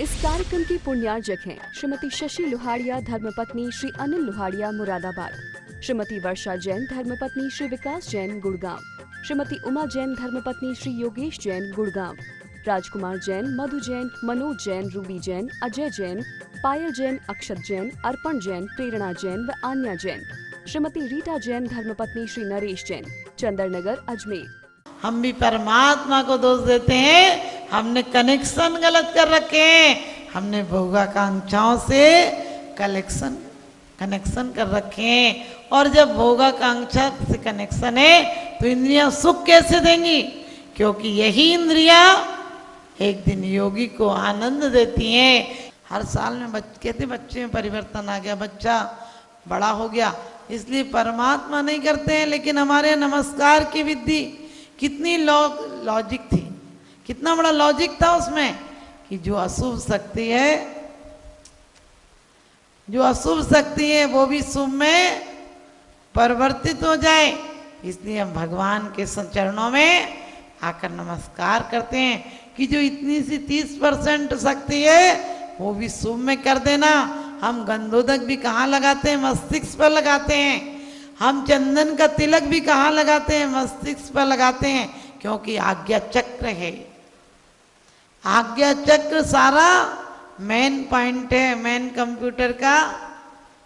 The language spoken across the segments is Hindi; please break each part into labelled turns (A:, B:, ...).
A: इस कार्यक्रम की पुण्यार्जक हैं श्रीमती शशि लोहाड़िया धर्मपत्नी श्री अनिल लोहाड़िया मुरादाबाद, श्रीमती वर्षा जैन धर्मपत्नी श्री विकास जैन गुड़गांव, श्रीमती उमा जैन धर्मपत्नी श्री योगेश जैन गुड़गांव, राजकुमार जैन, मधु जैन, मनोज जैन, रूबी जैन, अजय जैन, पायल जैन, अक्षत जैन, अर्पण जैन, प्रेरणा जैन व आन्या जैन, श्रीमती रीटा जैन धर्मपत्नी श्री नरेश जैन, चंदरनगर अजमेर।
B: हम भी परमात्मा को दोष देते हैं, हमने कनेक्शन गलत कर रखे हैं, हमने भोगाकांक्षाओं से कनेक्शन कर रखे हैं। और जब भोगाकांक्षा से कनेक्शन है तो इंद्रियां सुख कैसे देंगी? क्योंकि यही इंद्रियां एक दिन योगी को आनंद देती हैं। हर साल में कहते बच्चे में परिवर्तन आ गया, बच्चा बड़ा हो गया, इसलिए परमात्मा नहीं करते हैं। लेकिन हमारे नमस्कार की विधि कितनी लॉजिक थी, कितना बड़ा लॉजिक था उसमें कि जो अशुभ शक्ति है वो भी शुभ में परिवर्तित हो जाए। इसलिए हम भगवान के चरणों में आकर नमस्कार करते हैं कि जो इतनी सी 30% शक्ति है वो भी शुभ में कर देना। हम गंधोदक भी कहाँ लगाते हैं? मस्तिष्क पर लगाते हैं। हम चंदन का तिलक भी कहाँ लगाते हैं? मस्तिष्क पर लगाते हैं, क्योंकि आज्ञा चक्र है। आज्ञा चक्र सारा मेन पॉइंट है, मेन कंप्यूटर का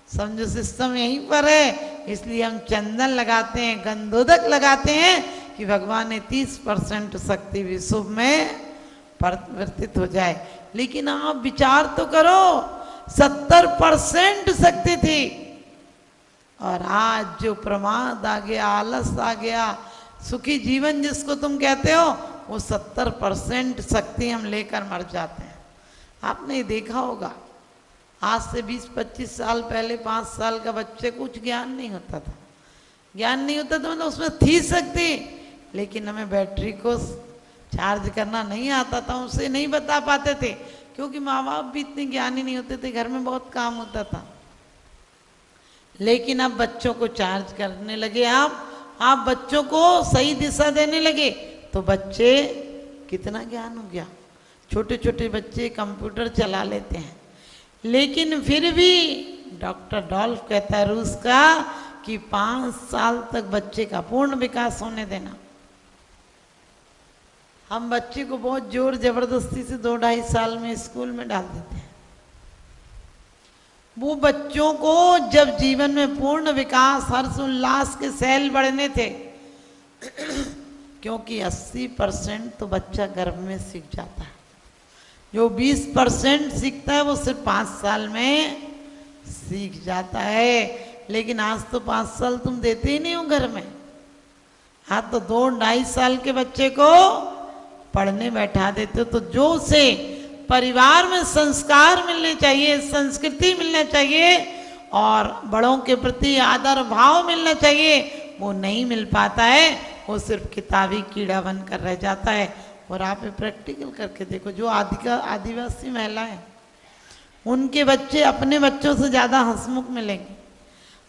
B: समझो सिस्टम यहीं पर है। इसलिए हम चंदन लगाते हैं, गंधोदक लगाते हैं कि भगवान ने 30% शक्ति भी शुभ में परिवर्तित हो जाए। लेकिन आप विचार तो करो, 70% शक्ति थी और आज जो प्रमाद आ गया, आलस आ गया, सुखी जीवन जिसको तुम कहते हो, वो 70% शक्ति हम लेकर मर जाते हैं। आपने देखा होगा, आज से 20-25 साल पहले 5 साल का बच्चे कुछ ज्ञान नहीं होता था, मतलब उसमें थी शक्ति, लेकिन हमें बैटरी को चार्ज करना नहीं आता था, उसे नहीं बता पाते थे, क्योंकि माँ बाप भी इतने ज्ञानी नहीं होते थे, घर में बहुत काम होता था। लेकिन अब बच्चों को चार्ज करने लगे, आप बच्चों को सही दिशा देने लगे, तो बच्चे कितना ज्ञान हो गया। छोटे छोटे बच्चे कंप्यूटर चला लेते हैं। लेकिन फिर भी डॉक्टर डॉल्फ कहता है रूस का कि 5 साल तक बच्चे का पूर्ण विकास होने देना। हम बच्चे को बहुत जोर जबरदस्ती से 2-2.5 साल में स्कूल में डाल देते हैं। वो बच्चों को जब जीवन में पूर्ण विकास, हर्ष उल्लास के सेल बढ़ने थे, क्योंकि 80% तो बच्चा गर्भ में सीख जाता है, जो 20% सीखता है वो सिर्फ 5 साल में सीख जाता है। लेकिन आज तो 5 साल तुम देते ही नहीं हो घर में, आज तो 2-2.5 साल के बच्चे को पढ़ने बैठा देते हो। तो जो से परिवार में संस्कार मिलने चाहिए, संस्कृति मिलना चाहिए और बड़ों के प्रति आदर भाव मिलना चाहिए, वो नहीं मिल पाता है, वो सिर्फ किताबी कीड़ा बनकर रह जाता है। और आप प्रैक्टिकल करके देखो, जो आदिवासी महिलाएं, उनके बच्चे अपने बच्चों से ज़्यादा हंसमुख मिलेंगे।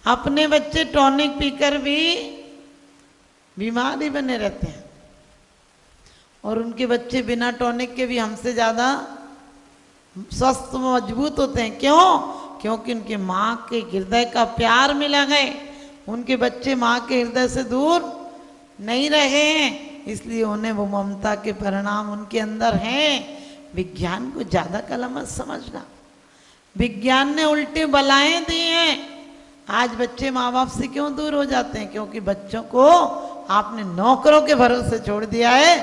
B: अपने बच्चे टॉनिक पीकर भी बीमार ही बने रहते हैं, और उनके बच्चे बिना टॉनिक के भी हमसे ज़्यादा स्वस्थ मजबूत होते हैं। क्यों? क्योंकि उनके माँ के हृदय का प्यार मिला है। उनके बच्चे माँ के हृदय से दूर नहीं रहे हैं, इसलिए उन्हें वो ममता के परिणाम उनके अंदर हैं। विज्ञान को ज़्यादा कला मत समझना, विज्ञान ने उल्टे बलाएं दी हैं। आज बच्चे माँ बाप से क्यों दूर हो जाते हैं? क्योंकि बच्चों को आपने नौकरों के भरोसे छोड़ दिया है,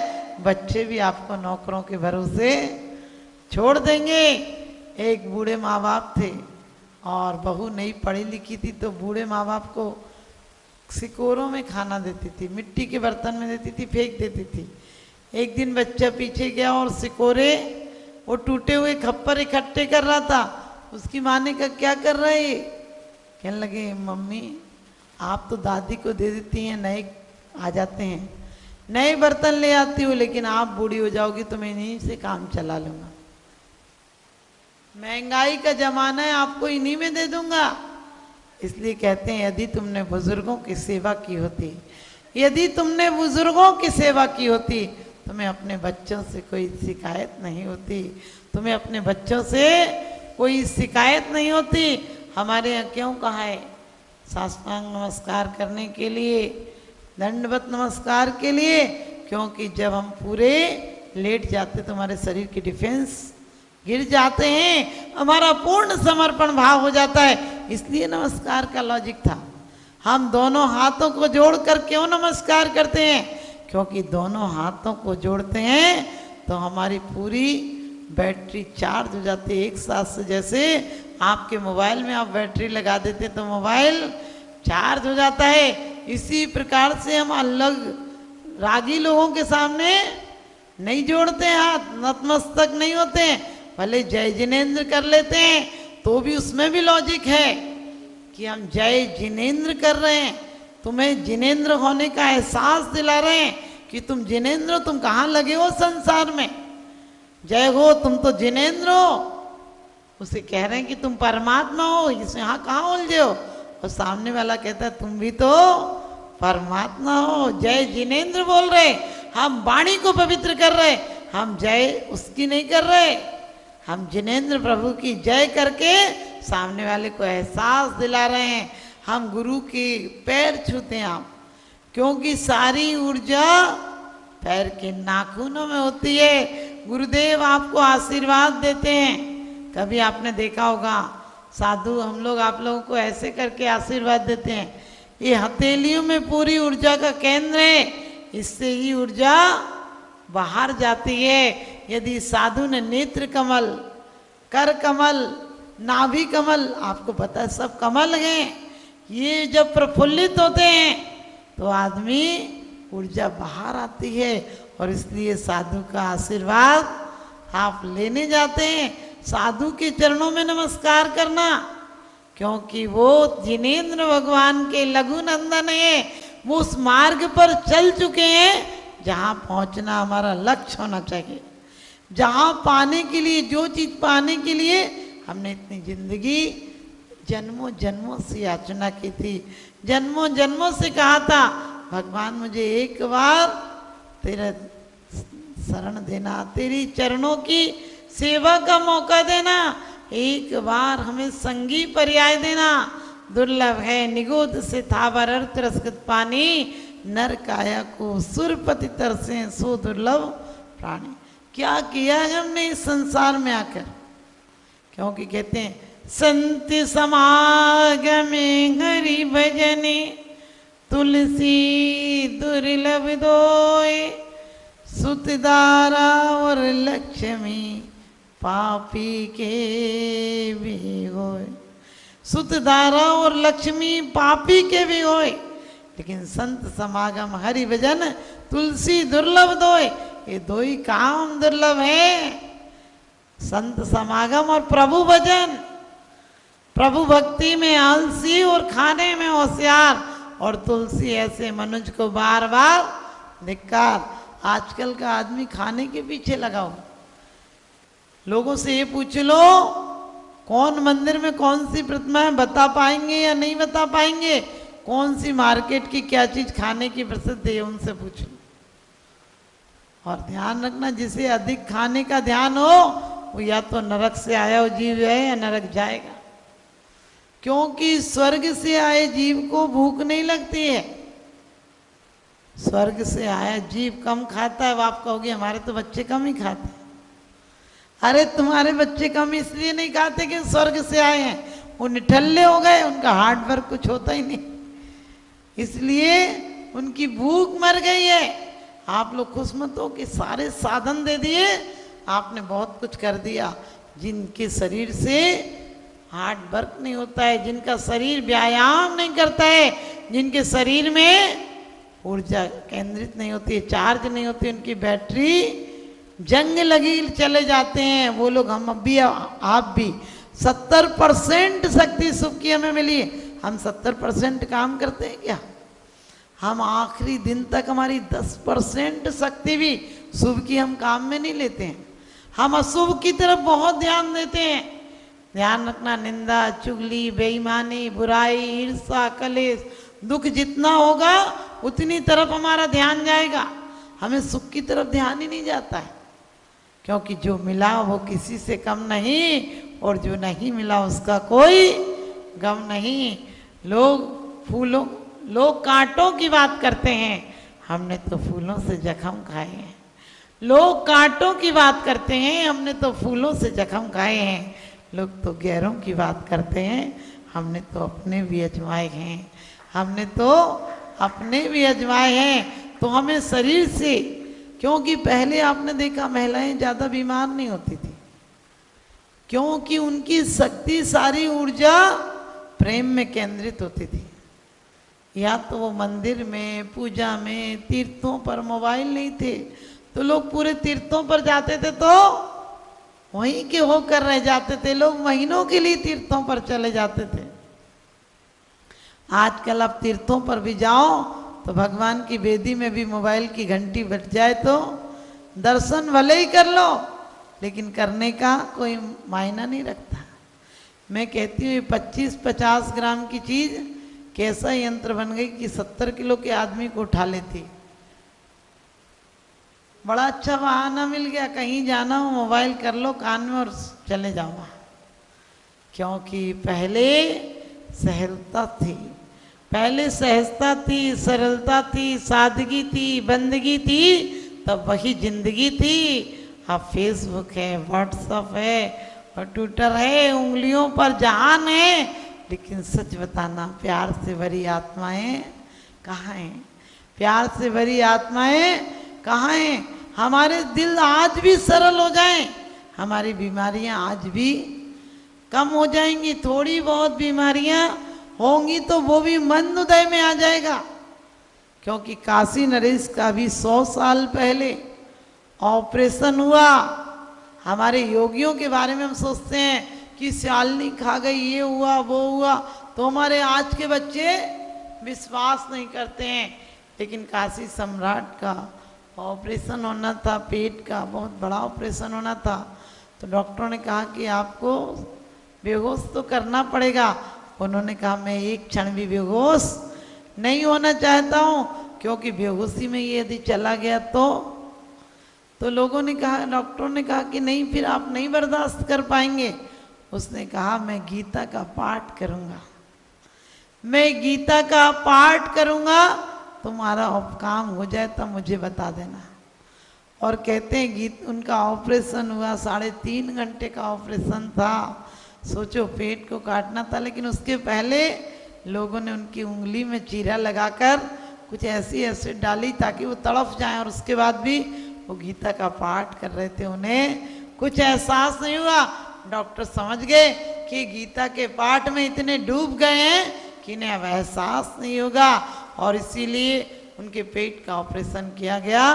B: बच्चे भी आपको नौकरों के भरोसे छोड़ देंगे। एक बूढ़े माँ बाप थे और बहू नहीं पढ़ी लिखी थी, तो बूढ़े माँ बाप को सिकोरों में खाना देती थी, मिट्टी के बर्तन में देती थी, फेंक देती थी। एक दिन बच्चा पीछे गया और सिकोरे, वो टूटे हुए खप्पर इकट्ठे कर रहा था। उसकी माँ ने कहा क्या कर रहा है? कहने लगे मम्मी आप तो दादी को दे देती हैं, नए आ जाते हैं, नए बर्तन ले आती हूँ, लेकिन आप बूढ़ी हो जाओगी तो मैं इन्हीं से काम चला लूँगा। महंगाई का जमाना है, आपको इन्हीं में दे दूंगा। इसलिए कहते हैं यदि तुमने बुजुर्गों की सेवा की होती, यदि तुमने बुजुर्गों की सेवा की होती तुम्हें अपने बच्चों से कोई शिकायत नहीं होती, तुम्हें अपने बच्चों से कोई शिकायत नहीं होती। हमारे यहाँ क्यों कहा है साष्टांग नमस्कार करने के लिए, दंडवत नमस्कार के लिए? क्योंकि जब हम पूरे लेट जाते तो हमारे शरीर की डिफेंस गिर जाते हैं, हमारा पूर्ण समर्पण भाव हो जाता है, इसलिए नमस्कार का लॉजिक था। हम दोनों हाथों को जोड़कर क्यों नमस्कार करते हैं? क्योंकि दोनों हाथों को जोड़ते हैं तो हमारी पूरी बैटरी चार्ज हो जाती है एक साथ से। जैसे आपके मोबाइल में आप बैटरी लगा देते तो मोबाइल चार्ज हो जाता है, इसी प्रकार से हम अलग रागी लोगों के सामने नहीं जोड़ते हैं हाथ, नतमस्तक नहीं होते हैं। भले जय जिनेंद्र कर लेते हैं तो भी उसमें भी लॉजिक है कि हम जय जिनेंद्र कर रहे हैं, तुम्हें जिनेंद्र होने का एहसास दिला रहे हैं कि तुम जिनेंद्र हो, तुम कहाँ लगे हो संसार में, जय हो तुम तो जिनेंद्र हो। उसे कह रहे हैं कि तुम परमात्मा हो, इसमें यहाँ कहाँ उलझे हो? और सामने वाला कहता है तुम भी तो परमात्मा हो, जय जिनेंद्र बोल रहे। हम वाणी को पवित्र कर रहे, हम जय उसकी नहीं कर रहे, हम जिनेंद्र प्रभु की जय करके सामने वाले को एहसास दिला रहे हैं। हम गुरु के पैर छूते हैं आप, क्योंकि सारी ऊर्जा पैर के नाखूनों में होती है। गुरुदेव आपको आशीर्वाद देते हैं। कभी आपने देखा होगा साधु हम लोग आप लोगों को ऐसे करके आशीर्वाद देते हैं, ये हथेलियों में पूरी ऊर्जा का केंद्र है, इससे ही ऊर्जा बाहर जाती है। यदि साधु ने नेत्र कमल, कर कमल, नाभि कमल, आपको पता है सब कमल हैं, ये जब प्रफुल्लित होते हैं तो आदमी ऊर्जा बाहर आती है। और इसलिए साधु का आशीर्वाद आप लेने जाते हैं, साधु के चरणों में नमस्कार करना, क्योंकि वो जिनेंद्र भगवान के लघु नंदन है। वो उस मार्ग पर चल चुके हैं जहाँ पहुँचना हमारा लक्ष्य होना चाहिए, जहाँ पाने के लिए, जो चीज़ पाने के लिए हमने इतनी जिंदगी जन्मों जन्मों से याचना की थी, जन्मों जन्मों से कहा था भगवान मुझे एक बार तेरा शरण देना, तेरी चरणों की सेवा का मौका देना, एक बार हमें संगी पर्याय देना। दुर्लभ है निगोद से थावर अर्थ रसगत पानी, नर काया को सुरपति तरसे सो दुर्लभ प्राणी। क्या किया है हमने इस संसार में आकर? क्योंकि कहते हैं संत समागमे हरि भजने, तुलसी दुर्लभ दोए, सुतदारा और लक्ष्मी पापी के भी होए। सुतदारा और लक्ष्मी पापी के भी होए, लेकिन संत समागम हरि भजन तुलसी दुर्लभ दोए, ये दो ही काम दुर्लभ है, संत समागम और प्रभु भजन। प्रभु भक्ति में आलसी और खाने में होशियार, और तुलसी ऐसे मनुष्य को बार बार धिक्कार। आजकल का आदमी खाने के पीछे लगा हो। लोगों से ये पूछ लो कौन मंदिर में कौन सी प्रतिमा है, बता पाएंगे या नहीं बता पाएंगे? कौन सी मार्केट की क्या चीज खाने की प्रसिद्ध है, उनसे पूछ लो। और ध्यान रखना, जिसे अधिक खाने का ध्यान हो वो या तो नरक से आया हो जीव है या नरक जाएगा, क्योंकि स्वर्ग से आए जीव को भूख नहीं लगती है। स्वर्ग से आया जीव कम खाता है। आप कहोगे हमारे तो बच्चे कम ही खाते हैं। अरे तुम्हारे बच्चे कम इसलिए नहीं खाते कि स्वर्ग से आए हैं, वो निठल्ले हो गए, उनका हार्ड वर्क कुछ होता ही नहीं, इसलिए उनकी भूख मर गई है। आप लोग खुश मत हो कि सारे साधन दे दिए, आपने बहुत कुछ कर दिया। जिनके शरीर से हार्ड वर्क नहीं होता है, जिनका शरीर व्यायाम नहीं करता है, जिनके शरीर में ऊर्जा केंद्रित नहीं होती है, चार्ज नहीं होती, उनकी बैटरी जंग लगी चले जाते हैं वो लोग। हम अभी आप भी 70% शक्ति सुख की हमें मिली है, हम 70% काम करते हैं क्या? हम आखिरी दिन तक हमारी 10% शक्ति भी शुभ की हम काम में नहीं लेते हैं, हम अशुभ की तरफ बहुत ध्यान देते हैं। ध्यान रखना, निंदा चुगली बेईमानी बुराई ईर्ष्या कलेश दुख जितना होगा उतनी तरफ हमारा ध्यान जाएगा। हमें सुख की तरफ ध्यान ही नहीं जाता है, क्योंकि जो मिला वो किसी से कम नहीं और जो नहीं मिला उसका कोई गम नहीं। लोग कांटों की बात करते हैं, हमने तो फूलों से जख्म खाए हैं। लोग कांटों की बात करते हैं, हमने तो फूलों से जख्म खाए हैं। लोग तो गैरों की बात करते हैं, हमने तो अपने भी अजमाए हैं। हमने तो अपने भी अजमाए हैं। तो हमें शरीर से, क्योंकि पहले आपने देखा महिलाएं ज्यादा बीमार नहीं होती थी, क्योंकि उनकी शक्ति सारी ऊर्जा प्रेम में केंद्रित होती थी। या तो वो मंदिर में, पूजा में, तीर्थों पर, मोबाइल नहीं थे तो लोग पूरे तीर्थों पर जाते थे तो वहीं के होकर रह जाते थे। लोग महीनों के लिए तीर्थों पर चले जाते थे। आजकल आप तीर्थों पर भी जाओ तो भगवान की वेदी में भी मोबाइल की घंटी बज जाए तो दर्शन भले ही कर लो, लेकिन करने का कोई मायना नहीं रखता। मैं कहती हूँ 25-50 ग्राम की चीज कैसा यंत्र बन गई कि 70 किलो के आदमी को उठा लेती। बड़ा अच्छा बहाना मिल गया, कहीं जाना हो मोबाइल कर लो कान में और चले जाओ। क्योंकि पहले सहजता थी, पहले सहजता थी, सरलता थी, सादगी थी, बंदगी थी, तब वही जिंदगी थी। अब फेसबुक है, व्हाट्सएप है और ट्विटर है, उंगलियों पर जहान है, लेकिन सच बताना प्यार से भरी आत्माएं कहाँ हैं? प्यार से भरी आत्माएं कहाँ हैं? हमारे दिल आज भी सरल हो जाएं, हमारी बीमारियां आज भी कम हो जाएंगी। थोड़ी बहुत बीमारियां होंगी तो वो भी मंद उदय में आ जाएगा। क्योंकि काशी नरेश का भी 100 साल पहले ऑपरेशन हुआ। हमारे योगियों के बारे में हम सोचते हैं कि शालनी खा गई, ये हुआ वो हुआ, तो हमारे आज के बच्चे विश्वास नहीं करते हैं। लेकिन काशी सम्राट का ऑपरेशन होना था, पेट का बहुत बड़ा ऑपरेशन होना था, तो डॉक्टरों ने कहा कि आपको बेहोश तो करना पड़ेगा। उन्होंने कहा मैं एक क्षण भी बेहोश नहीं होना चाहता हूँ, क्योंकि बेहोशी में ये यदि चला गया तो लोगों ने कहा, डॉक्टरों ने कहा कि नहीं, फिर आप नहीं बर्दाश्त कर पाएंगे। उसने कहा मैं गीता का पाठ करूँगा, मैं गीता का पाठ करूँगा, तुम्हारा काम हो जाए तब मुझे बता देना। और कहते हैं उनका ऑपरेशन हुआ, 3.5 घंटे का ऑपरेशन था। सोचो पेट को काटना था, लेकिन उसके पहले लोगों ने उनकी उंगली में चीरा लगाकर कुछ ऐसी एसिड डाली ताकि वो तड़प जाए, और उसके बाद भी वो गीता का पाठ कर रहे थे। उन्हें कुछ एहसास नहीं हुआ। डॉक्टर समझ गए कि गीता के पाठ में इतने डूब गए हैं कि इन्हें अब एहसास नहीं होगा, और इसीलिए उनके पेट का ऑपरेशन किया गया।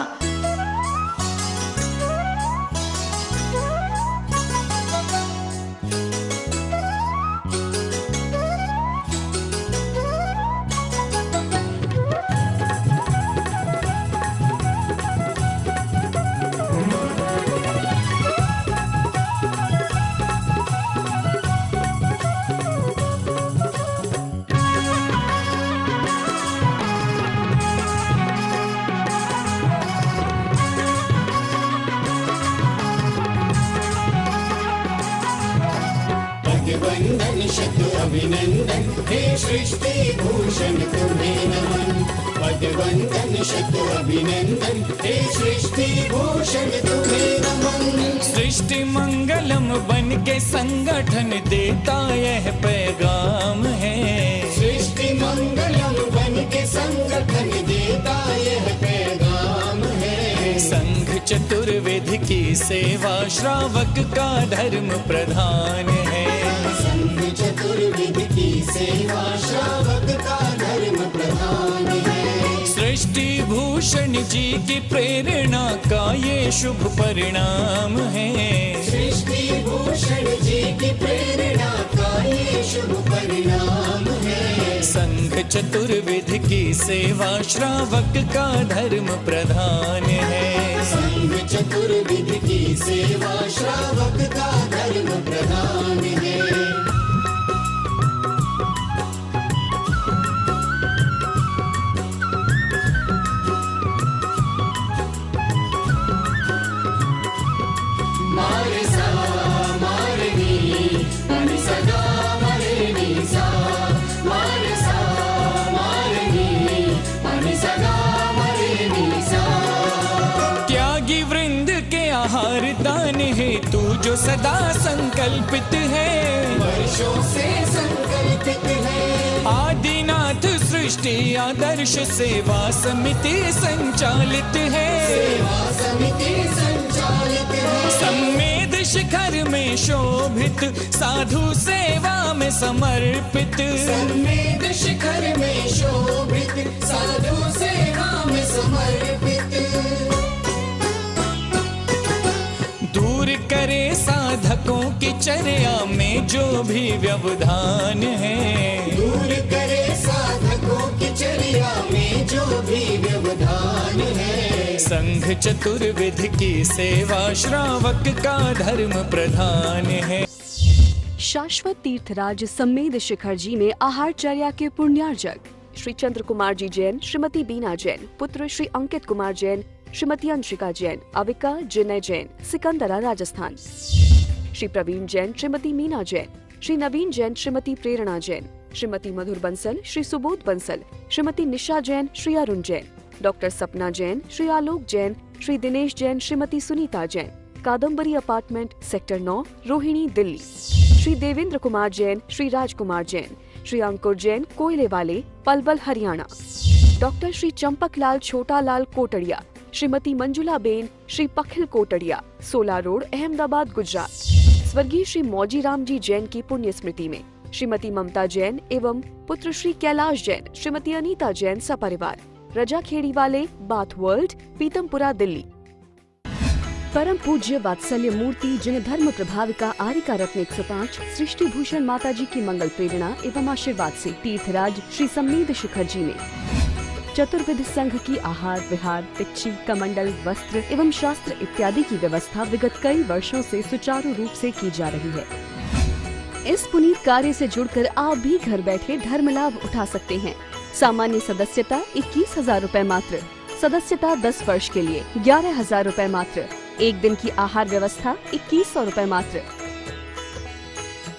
C: अभिनंदन हे सृष्टि भूषण तुम्हें नमन। पदवंदन शत अभिनंदन हे सृष्टि भूषण तुम्हें नमन।
D: सृष्टि मंगलम बन के संगठन देता यह पैगाम है।
C: सृष्टि मंगलम बन के संगठन देता यह पैगाम है।
D: संघ चतुर्वेद की सेवा श्रावक का धर्म प्रधान है।
C: संघ चतुर्वेद की सेवा श्रावक का धर्म प्रधान है।
D: सृष्टि भूषण जी की प्रेरणा का ये शुभ परिणाम है।
C: सृष्टि भूषण जी की प्रेरणा का ये शुभ परिणाम है।
D: संघ चतुर्वेद की सेवा श्रावक का धर्म प्रधान है।
C: संघ चतुर्वेद की सेवा श्रावक का धर्म प्रधान है।
D: सदा संकल्पित है,
C: वर्षों से संकल्पित है।
D: आदिनाथ सृष्टि आदर्श सेवा समिति संचालित है,
C: सेवा समिति संचालित है।
D: सम्मेद शिखर में शोभित, साधु सेवा में समर्पित,
C: सम्मेद शिखर में शोभित, साधु सेवा में समर्पित।
D: दूर करे साधकों की चर्या में जो भी व्यवधान है,
C: दूर करे साधकों की चर्या में जो भी व्यवधान है।
D: संघ चतुर्विध की सेवा श्रावक का धर्म प्रधान है।
A: शाश्वत तीर्थराज सम्मेद शिखर जी में आहारचर्या के पुण्यार्जक श्री चंद्र कुमार जी जैन, श्रीमती बीना जैन, पुत्र श्री अंकित कुमार जैन, श्रीमती अंशिका जैन, अविका जिनय जैन, सिकंदरा राजस्थान। श्री प्रवीण जैन, श्रीमती मीना जैन, श्री नवीन जैन, श्रीमती प्रेरणा जैन, श्रीमती मधुर बंसल, श्री सुबोध बंसल, श्रीमती निशा जैन, श्री अरुण जैन, डॉक्टर सपना जैन, श्री आलोक जैन, श्री दिनेश जैन, श्रीमती सुनीता जैन, कादम्बरी अपार्टमेंट सेक्टर 9, रोहिणी, दिल्ली। श्री देवेंद्र कुमार जैन, श्री राजकुमार जैन, श्री अंकुर जैन, कोयले वाले, पलवल, हरियाणा। डॉक्टर श्री चंपक लाल छोटा लाल कोटड़िया, श्रीमती मंजुला बेन, श्री पखिल कोटड़िया, 16 रोड, अहमदाबाद, गुजरात। स्वर्गीय श्री मौजीराम जी जैन की पुण्य स्मृति में श्रीमती ममता जैन एवं पुत्र श्री कैलाश जैन, श्रीमती अनीता जैन सपरिवार, रजा खेड़ी वाले, बाथ वर्ल्ड, पीतमपुरा, दिल्ली। परम पूज्य वात्सल्य मूर्ति जिन धर्म प्रभाविका आरिका रत्न 105 सृष्टि भूषण माता जी की मंगल प्रेरणा एवं आशीर्वाद से तीर्थराज श्री सम्मेद शिखर जी में चतुर्विध संघ की आहार विहार, पिच्ची, कमंडल, वस्त्र एवं शास्त्र इत्यादि की व्यवस्था विगत कई वर्षों से सुचारू रूप से की जा रही है। इस पुनीत कार्य से जुड़कर आप भी घर बैठे धर्म लाभ उठा सकते हैं। सामान्य सदस्यता 21,000 रूपए मात्र, सदस्यता 10 वर्ष के लिए 11,000 रूपए मात्र, एक दिन की आहार व्यवस्था 2100 रूपए मात्र।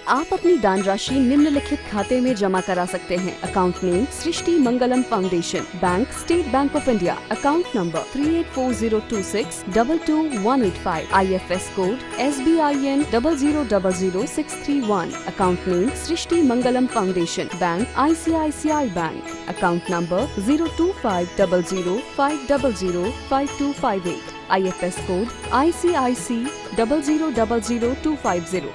A: आप अपनी दान राशि निम्नलिखित खाते में जमा करा सकते हैं। Account name Srishti Mangalam foundation, bank state bank of India, account number 384026222185, IFS code SBIN 0000631, account name Srishti Mangalam foundation, bank ICICI bank, account number 02500500528, IFS code ICIC 0000250।